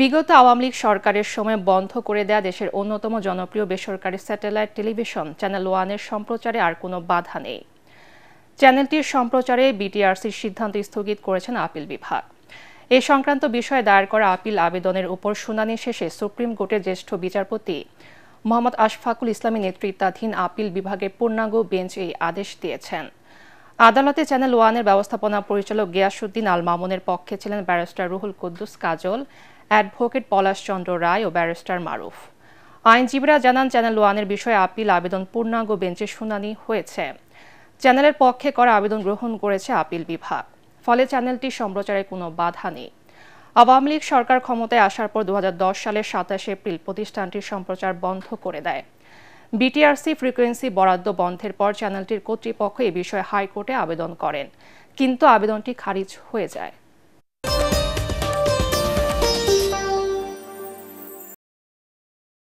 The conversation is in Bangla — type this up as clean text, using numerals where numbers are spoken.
বিগত আওয়ামী লীগ সরকারের সময় বন্ধ করে দেয়া দেশের অন্যতম জনপ্রিয় বেসরকারি স্যাটেলাইট টেলিভিশন চ্যানেল ওয়ানের সম্প্রচারে আর কোনো বাধা নেই। চ্যানেলটির সম্প্রচারে বিটিআরসির সিদ্ধান্ত স্থগিত করেছেন আপিল বিভাগ। এ সংক্রান্ত বিষয়ে দায়ের করা আপিল আবেদনের উপর শুনানি শেষে সুপ্রিম কোর্টের জ্যেষ্ঠ বিচারপতি মোহাম্মদ আশফাকুল ইসলামের নেতৃত্বাধীন আপিল বিভাগের পূর্ণাঙ্গ বেঞ্চ এই আদেশ দিয়েছেন। আদালতে চ্যানেল ওয়ানের ব্যবস্থাপনা পরিচালক গিয়াসউদ্দিন আল মামুনের পক্ষে ছিলেন ব্যারিস্টার রুহুল কুদ্দুস কাজল, অ্যাডভোকেট পলাশ চন্দ্র রায় ও ব্যারিস্টার মারুফ। আইনজীবীরা জানান, চ্যানেল ওয়ানের বিষয়ে আপিল আবেদন পূর্ণাঙ্গ বেঞ্চে শুনানি হয়েছে। চ্যানেলের পক্ষে করা আবেদন গ্রহণ করেছে আপিল বিভাগ। ফলে চ্যানেলটি সম্প্রচারে কোনো বাধা নেই। আওয়ামী লীগ সরকার ক্ষমতায় আসার পর 2010 সালের 27 এপ্রিল প্রতিষ্ঠানটির সম্প্রচার বন্ধ করে দেয়। বিটিআরসি ফ্রিকোয়েন্সি বরাদ্দ বন্ধের পর চ্যানেলটির কর্তৃপক্ষ এ বিষয়ে হাইকোর্টে আবেদন করেন, কিন্তু আবেদনটি খারিজ হয়ে যায়।